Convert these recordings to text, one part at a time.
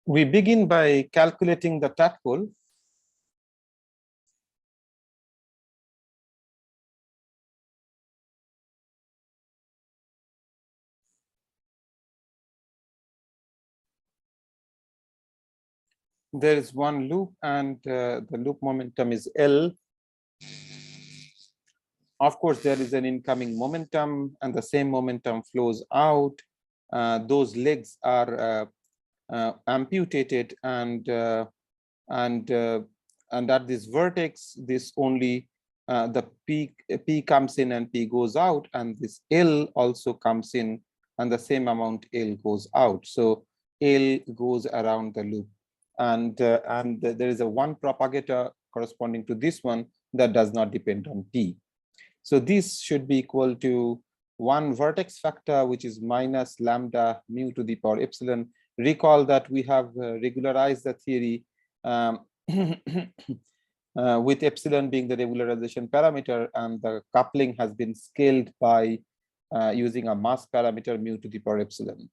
We begin by calculating the tadpole. There is one loop and the loop momentum is L. Of course, there is an incoming momentum and the same momentum flows out. Those legs are amputated and at this vertex, this only the P comes in and P goes out, and this L also comes in and the same amount L goes out. So L goes around the loop, and there is a one propagator corresponding to this one that does not depend on P. So this should be equal to one vertex factor, which is minus lambda mu to the power epsilon. Recall that we have regularized the theory with epsilon being the regularization parameter, and the coupling has been scaled by using a mass parameter mu to the power epsilon.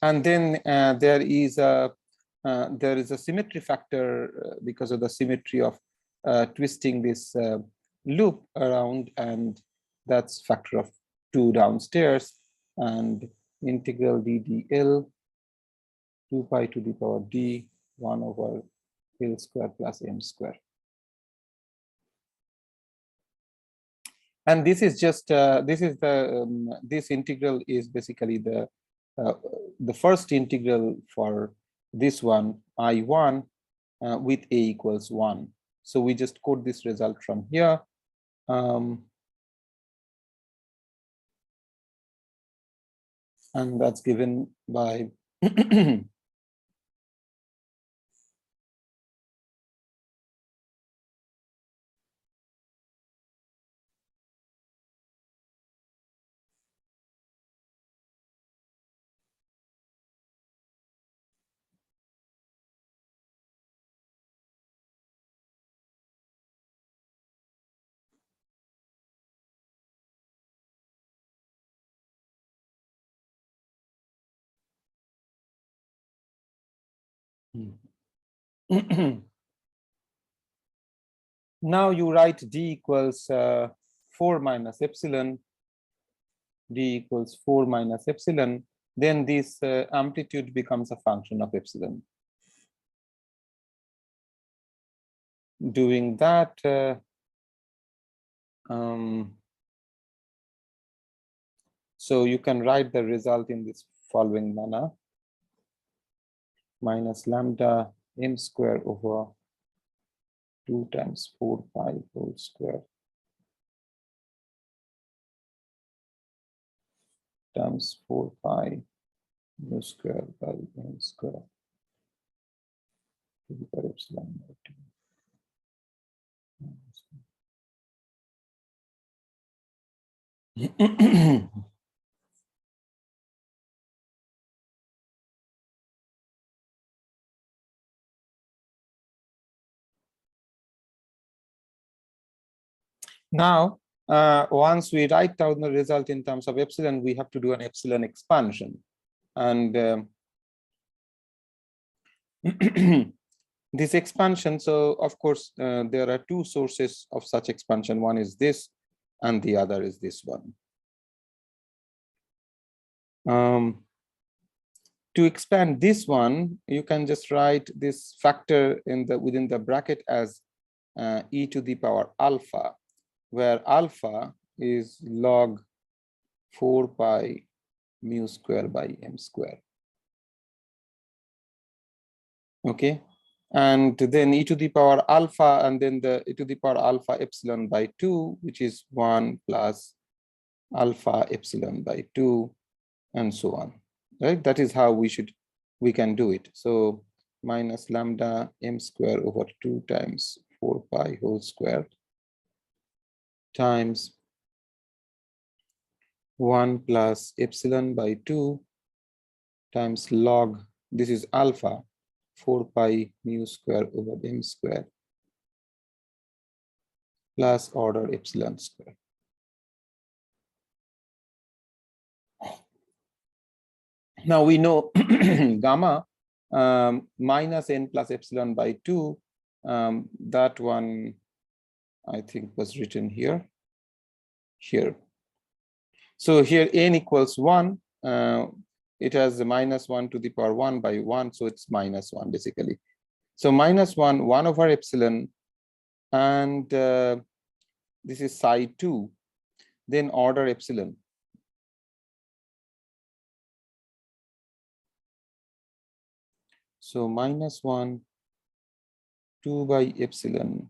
And then there is a symmetry factor because of the symmetry of twisting this loop around, and that's factor of 2 downstairs, and integral ddl 2 pi to the power d 1 over L square plus m square. And this is just this integral is basically the first integral for this one, I1, with a equals 1. So we just quote this result from here. And that's given by now you write d equals 4 minus epsilon, d equals 4 minus epsilon, then this amplitude becomes a function of epsilon. Doing that, so you can write the result in this following manner: minus lambda m square over 2 times 4 pi whole square times 4 pi mu square by m square to the power epsilon by 2. Now, once we write down the result in terms of epsilon, we have to do an epsilon expansion. And this expansion, so of course, there are two sources of such expansion. One is this, and the other is this one. To expand this one, you can just write this factor in the within the bracket as e to the power alpha, where alpha is log 4 pi mu square by m square. Okay, and then e to the power alpha, and then the e to the power alpha epsilon by 2, which is 1 plus alpha epsilon by 2, and so on. Right, that is how we can do it. So minus lambda m square over 2 times 4 pi whole square times 1 plus epsilon by 2 times log, this is alpha, 4 pi mu square over m square plus order epsilon square. Now we know gamma minus n plus epsilon by 2, that one I think was written here. So here n equals 1, it has the minus 1 to the power 1 by 1, so it's minus 1 basically. So minus 1 over epsilon, and this is psi 2, then order epsilon. So minus 1, 2 by epsilon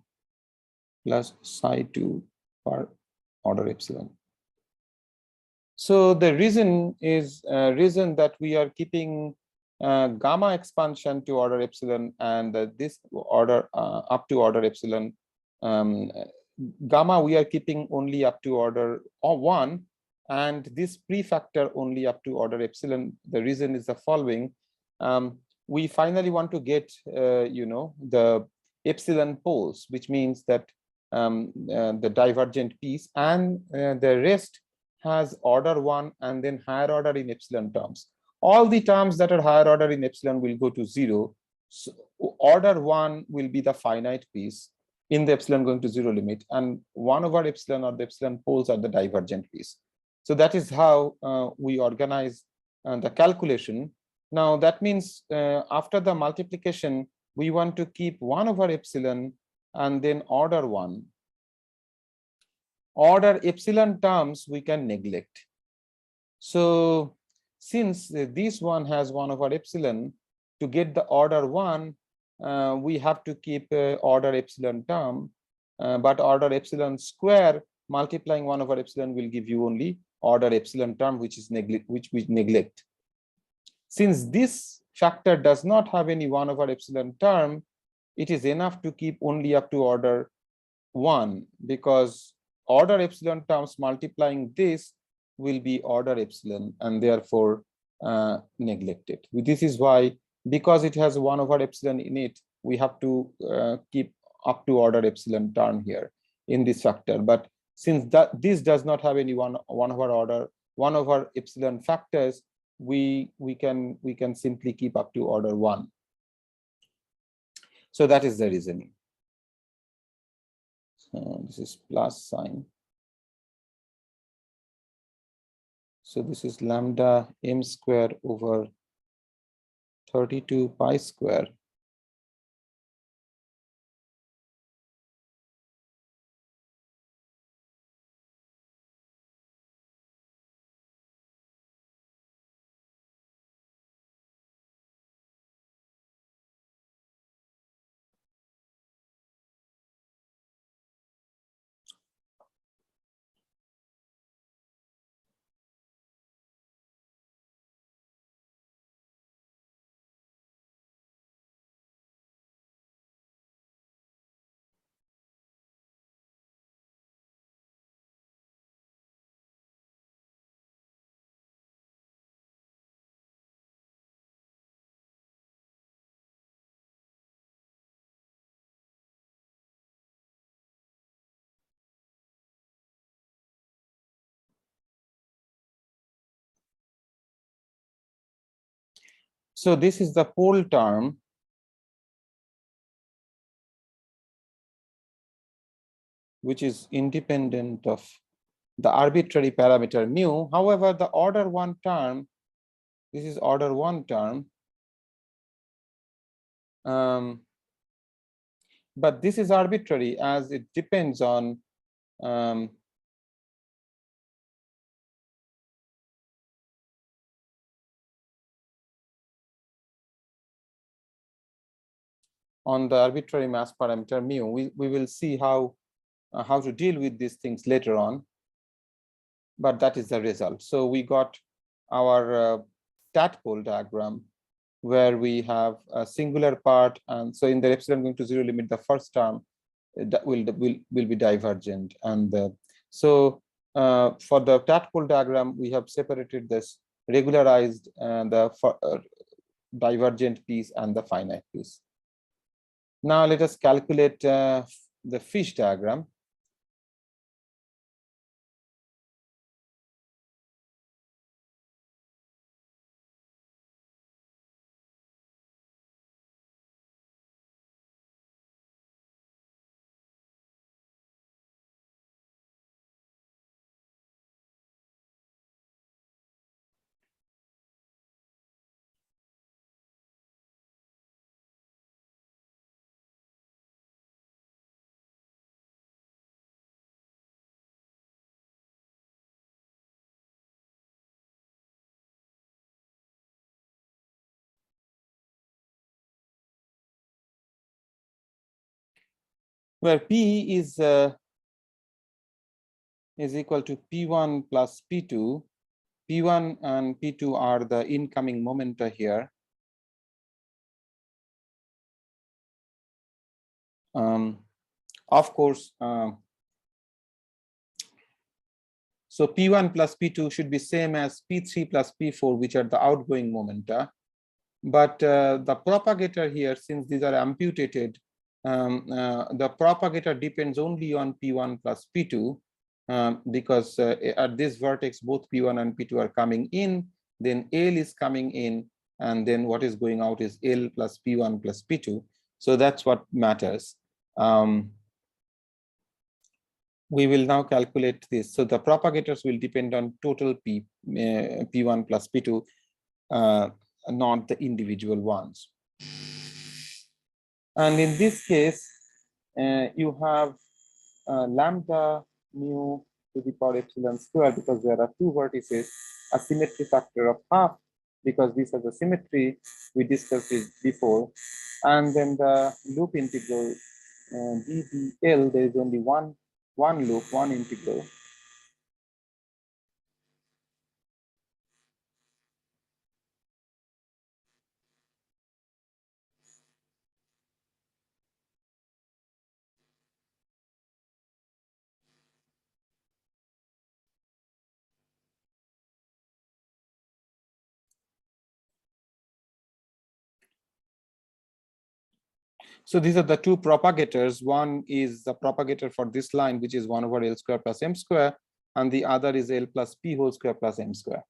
plus psi 2 per order epsilon. So the reason is reason that we are keeping gamma expansion to order epsilon, and this order up to order epsilon. Gamma we are keeping only up to order 1, and this prefactor only up to order epsilon. The reason is the following. We finally want to get the epsilon poles, which means that the divergent piece, and the rest has order 1 and then higher order in epsilon terms. All the terms that are higher order in epsilon will go to 0. So order 1 will be the finite piece in the epsilon going to 0 limit, and 1 over epsilon, or the epsilon poles, are the divergent piece. So that is how we organize the calculation. Now that means after the multiplication, we want to keep 1 over epsilon and then order 1. Order epsilon terms we can neglect. So since this one has 1 over epsilon, to get the order 1, we have to keep order epsilon term, but order epsilon square multiplying 1 over epsilon will give you only order epsilon term, which we neglect. Since this factor does not have any 1 over epsilon term, it is enough to keep only up to order 1, because order epsilon terms multiplying this will be order epsilon, and therefore neglected. This is why, because it has 1 over epsilon in it, we have to keep up to order epsilon term here in this factor. But since this does not have any 1 over epsilon factors, we can simply keep up to order 1. So that is the reasoning. This is plus sign. So this is lambda m square over 32 pi square . So this is the pole term, which is independent of the arbitrary parameter mu. However, the order 1 term, this is order 1 term, but this is arbitrary as it depends on the arbitrary mass parameter mu. We will see how to deal with these things later on, but that is the result. So we got our tadpole diagram, where we have a singular part, and so in the epsilon going to 0 limit, the first term that will be divergent, and so for the tadpole diagram, we have separated this regularized the divergent piece and the finite piece. Now let us calculate the fish diagram. where P is equal to P1 plus P2. P1 and P2 are the incoming momenta here. Of course, so P1 plus P2 should be same as P3 plus P4, which are the outgoing momenta. But the propagator here, since these are amputated, the propagator depends only on P1 plus P2, because at this vertex, both P1 and P2 are coming in, then L is coming in, and then what is going out is L plus P1 plus P2. So that's what matters. We will now calculate this. So the propagators will depend on total P1 plus P2, not the individual ones. And in this case, you have lambda mu to the power epsilon square, because there are two vertices, a symmetry factor of half, because this has a symmetry, we discussed it before. And then the loop integral ddl, there is only one loop, one integral. So these are the two propagators. One is the propagator for this line, which is 1 over L square plus M square, and the other is L plus P whole square plus M square.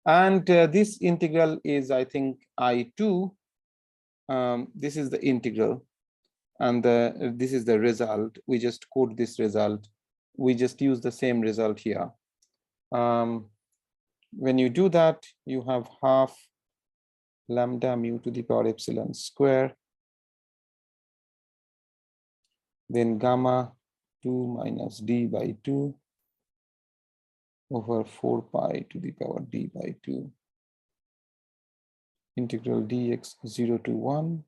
And this integral is, I think, I2. This is the integral, and this is the result. We just quote this result. We just use the same result here. When you do that, you have half lambda mu to the power epsilon square, then gamma 2 minus d by 2 over 4 pi to the power d by 2 integral dx 0 to 1 .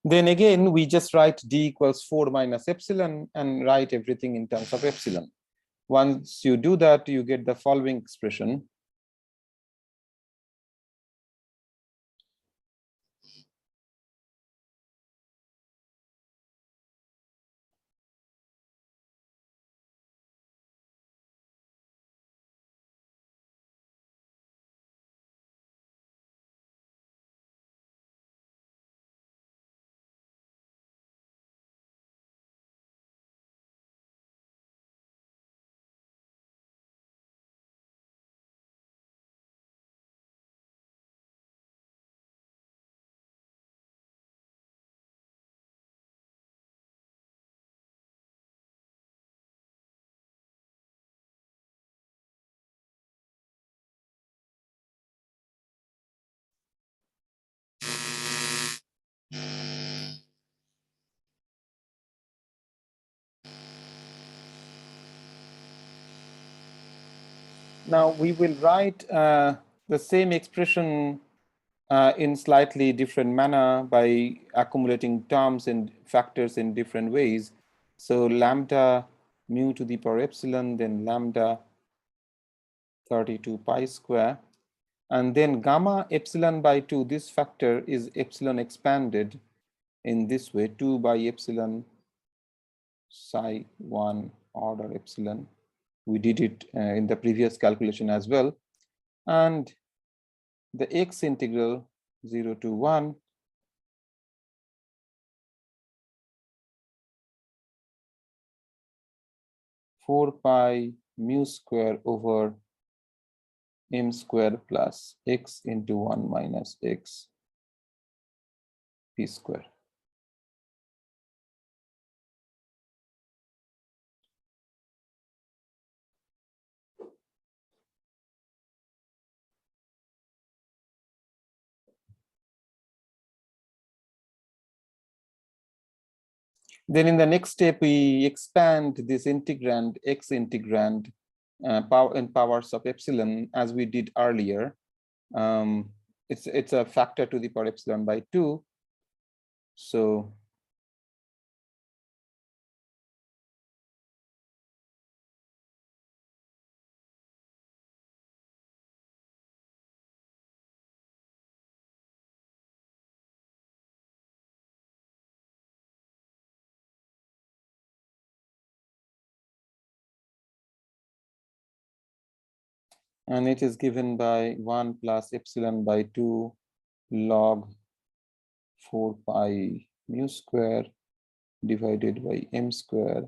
Then again, we just write d equals 4 minus epsilon and write everything in terms of epsilon. Once you do that, you get the following expression. Now we will write the same expression in slightly different manner by accumulating terms and factors in different ways. So lambda mu to the power epsilon, then lambda 32 pi square, and then gamma epsilon by 2, this factor is epsilon expanded in this way, 2 by epsilon psi 1 order epsilon. We did it in the previous calculation as well. And the x integral 0 to 1 4 pi mu square over m square plus x into 1 minus x p square. Then in the next step, we expand this integrand, x integrand, power in powers of epsilon, as we did earlier. It's a factor to the power epsilon by 2. So and it is given by 1 plus epsilon by 2 log 4 pi mu square divided by m square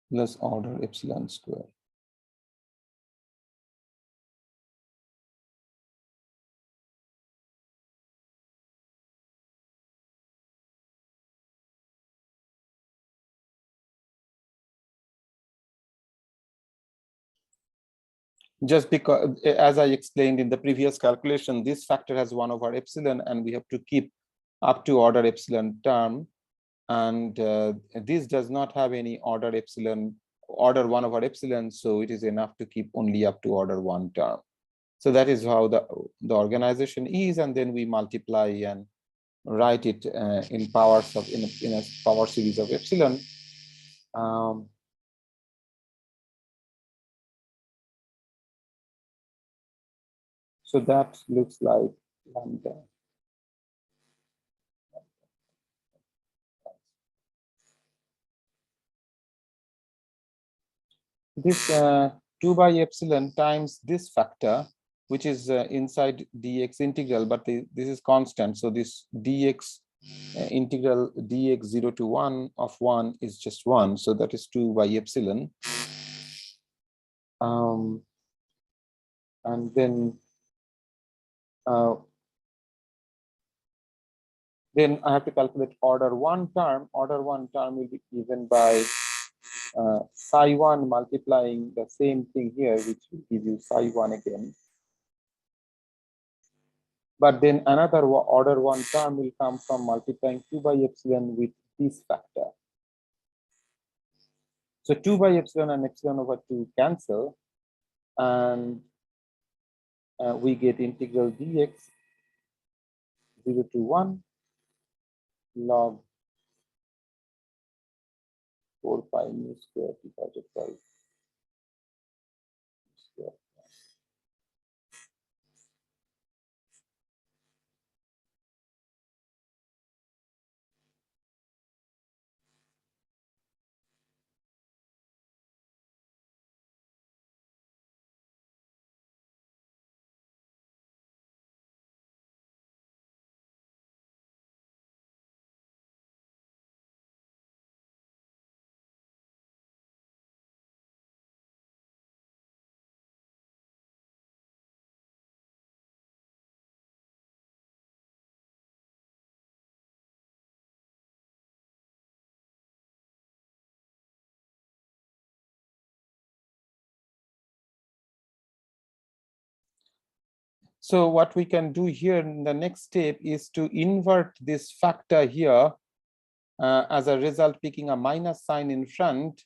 plus order epsilon square. Just because, as I explained in the previous calculation, this factor has 1 over epsilon, and we have to keep up to order epsilon term. And this does not have any order epsilon, order 1 over epsilon, so it is enough to keep only up to order 1 term. So that is how the organization is, and then we multiply and write it in powers of in a power series of epsilon. So that looks like lambda. This 2 by epsilon times this factor, which is inside dx integral, but this is constant. So this dx integral dx 0 to 1 of 1 is just 1. So that is 2 by epsilon. And then I have to calculate order 1 term. Order 1 term will be given by psi 1 multiplying the same thing here, which will give you psi 1 again. But then another order 1 term will come from multiplying 2 by epsilon with this factor. So 2 by epsilon and epsilon over 2 cancel, and we get integral dx 0 to 1 log 4 pi mu square divided by square. So what we can do here in the next step is to invert this factor here, as a result picking a minus sign in front.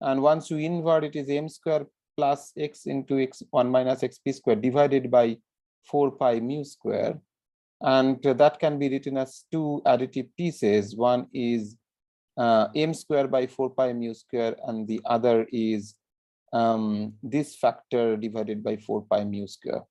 And once you invert, it is m square plus x into x 1 minus xp square divided by 4 pi mu square. And that can be written as 2 additive pieces. One is m square by 4 pi mu square, and the other is this factor divided by 4 pi mu square.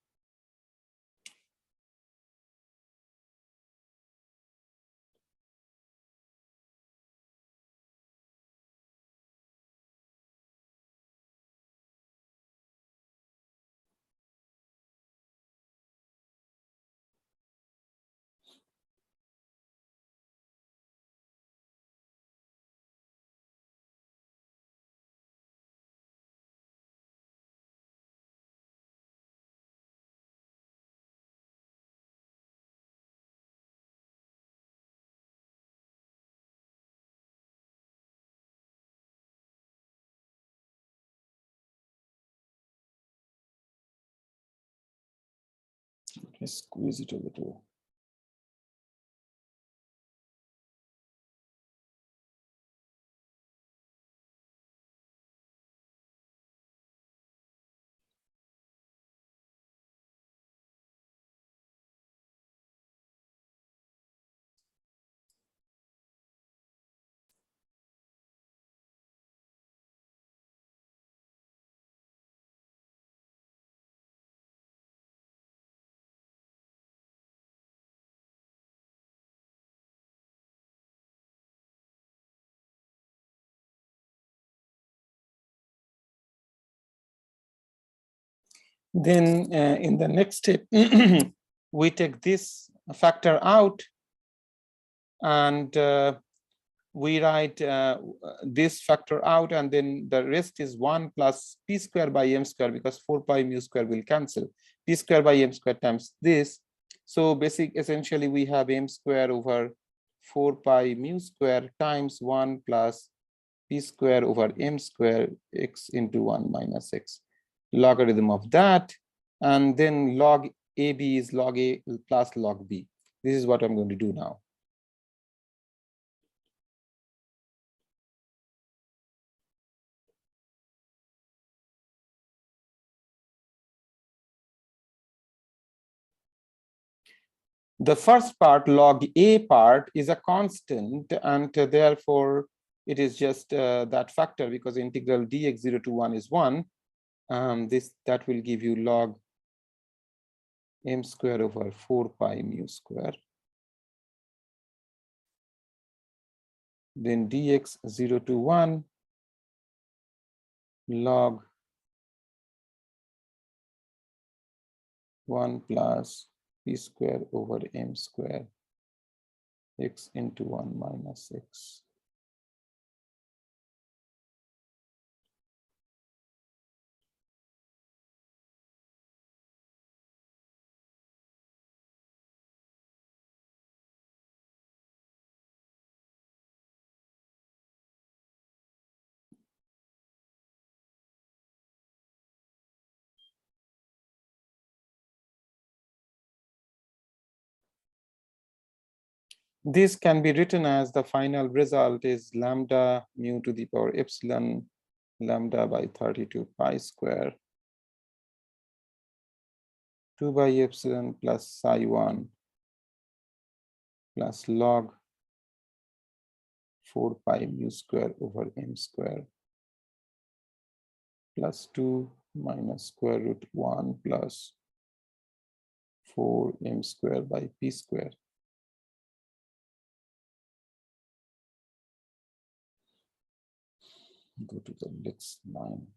Okay, squeeze it a little. Then in the next step, we take this factor out and we write this factor out, and then the rest is 1 plus p square by m square, because 4 pi mu square will cancel. P square by m square times this. So essentially we have m square over 4 pi mu square times 1 plus p square over m square x into 1 minus x. Logarithm of that, and then log ab is log a plus log b. This is what I'm going to do now. The first part, log a part, is a constant, and therefore it is just that factor, because integral dx 0 to 1 is 1. That will give you log m square over 4 pi mu square. Then dx 0 to 1 log 1 plus p square over m square x into 1 minus x. This can be written as the final result is lambda mu to the power epsilon lambda by 32 pi square 2 by epsilon plus psi 1 plus log 4 pi mu square over m square plus 2 minus square root 1 plus 4 m square by p square. Go to the next line.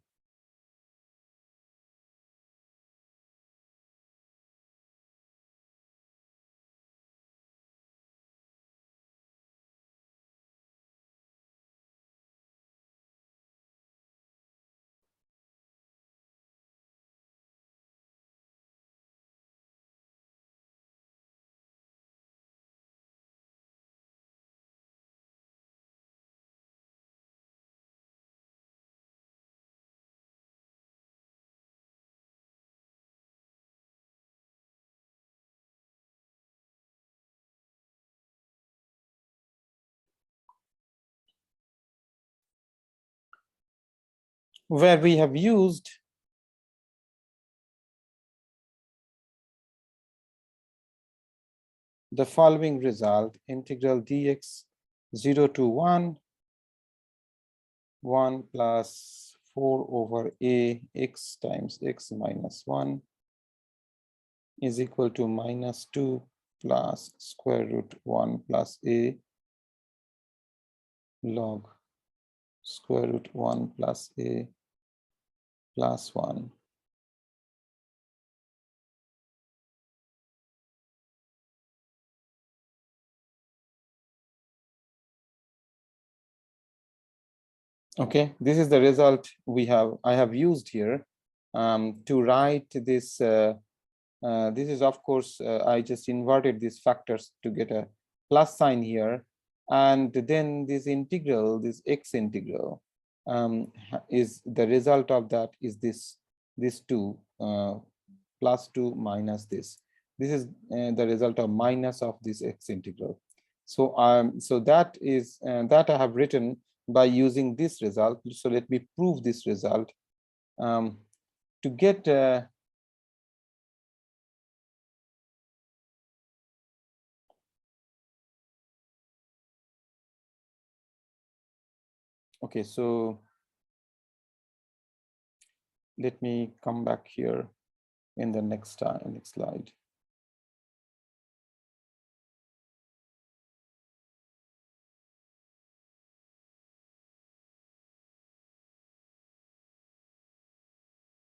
Where we have used the following result, integral dx 0 to 1 1 plus 4 over a x times x minus 1 is equal to minus 2 plus square root 1 plus a log square root 1 plus a plus 1. Okay, this is the result I have used here to write this. This is, of course, I just inverted these factors to get a plus sign here. And then this integral, this x integral, is the result of that is this 2 plus 2 minus this. this is the result of minus of this x integral. So so that is that I have written by using this result. So let me prove this result. To get okay, so let me come back here in the next slide.